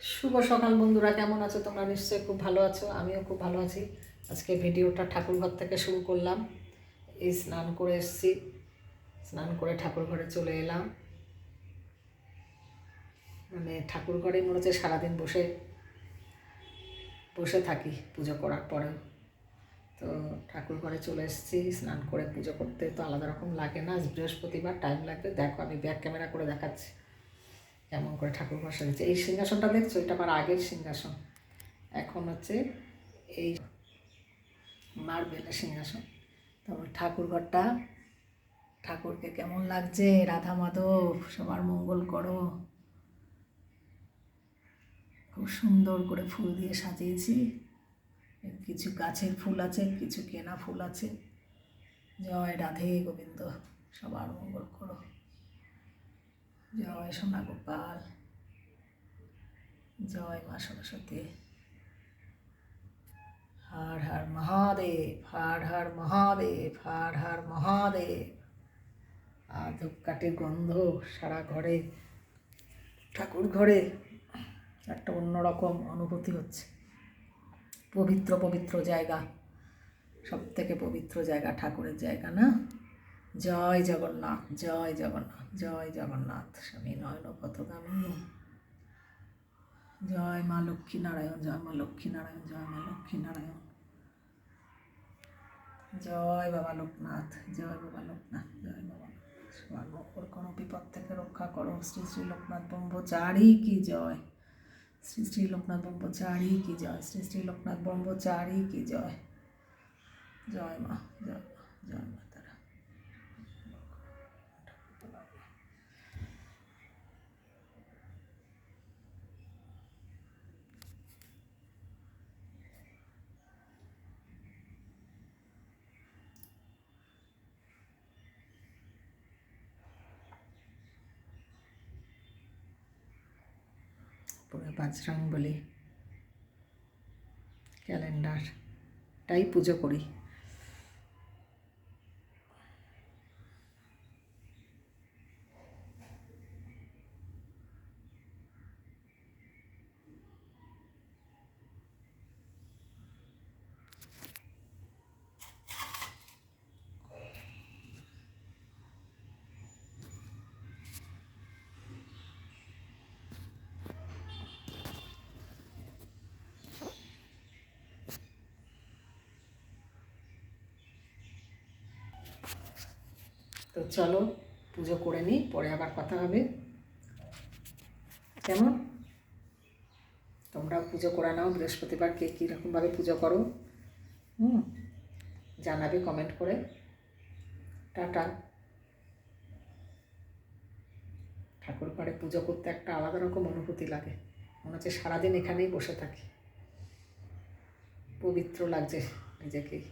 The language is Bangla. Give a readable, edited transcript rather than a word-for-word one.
শুভ সকাল বন্ধুরা, কেমন আছো তোমরা? নিশ্চয়ই খুব ভালো আছো, আমিও খুব ভালো আছি। আজকে ভিডিওটা ঠাকুরঘর থেকে শুরু করলাম। এই স্নান করে এসেছি, স্নান করে ঠাকুর ঘরে চলে এলাম। মানে ঠাকুর ঘরে মনে হচ্ছে সারাদিন বসে বসে থাকি পুজো করার পরেও। তো ঠাকুর ঘরে চলে এসেছি, স্নান করে পুজো করতে তো আলাদা রকম লাগে না। আজ বৃহস্পতিবার, টাইম লাগবে। দেখো আমি ব্যাক ক্যামেরা করে দেখাচ্ছি কেমন করে ঠাকুর ঘর সাজিয়েছে। এই সিংহাসনটা দেখছো, এটা আমার আগের সিংহাসন। এখন হচ্ছে এই মার্বেলের সিংহাসন। তারপর ঠাকুরঘরটা, ঠাকুরকে কেমন লাগছে, রাধা মাধব সবার মঙ্গল করো। খুব সুন্দর করে ফুল দিয়ে সাজিয়েছি। কিছু গাছের ফুল আছে, কিছু কেনা ফুল আছে। জয় রাধে গোবিন্দ, সবার মঙ্গল করো। জয় সোনা গোপাল, জয় মা সরস্বতী। হর হর মহাদেব, হর হর মহাদেব, হর হর মহাদেব। আর ধূপকাঠির গন্ধ সারা ঘরে, ঠাকুর ঘরে একটা অন্যরকম অনুভূতি হচ্ছে। পবিত্র পবিত্র জায়গা, সব থেকে পবিত্র জায়গা ঠাকুরের জায়গা না? জয় জগন্নাথ, জয় জগন্নাথ, জয় জগন্নাথ স্বামী নয়ন পথগামী। জয় মা লক্ষ্মী নারায়ণ, জয় মা লক্ষ্মী নারায়ণ, জয় মা লক্ষ্মী নারায়ণ। জয় বাবা লোকনাথ, জয় বাবা লোকনাথ, জয় বাবা সবার মঙ্গল করো, বিপদ থেকে রক্ষা করো। শ্রী শ্রী লোকনাথ ব্রহ্মচারী কি জয়, শ্রী শ্রী লোকনাথ ব্রহ্মচারী কি জয়, শ্রী শ্রী লোকনাথ ব্রহ্মচারী কি জয়। জয় মা, জয় মা, জয় মা তারা। পুরো বজরংবলী ক্যালেন্ডারটাই পুজো করি। তো চলো পুজো করে নিই, পরে আবার কথা হবে। কেমন? তোমরা পুজো করে নাও। বৃহস্পতিবার কে কীরকমভাবে পুজো করো জানাবে কমেন্ট করে। টাটা। ঠাকুর ঘরে পুজো করতে একটা আলাদা রকম অনুভূতি লাগে, মনে হচ্ছে সারাদিন এখানেই বসে থাকি। পবিত্র লাগছে নিজেকেই।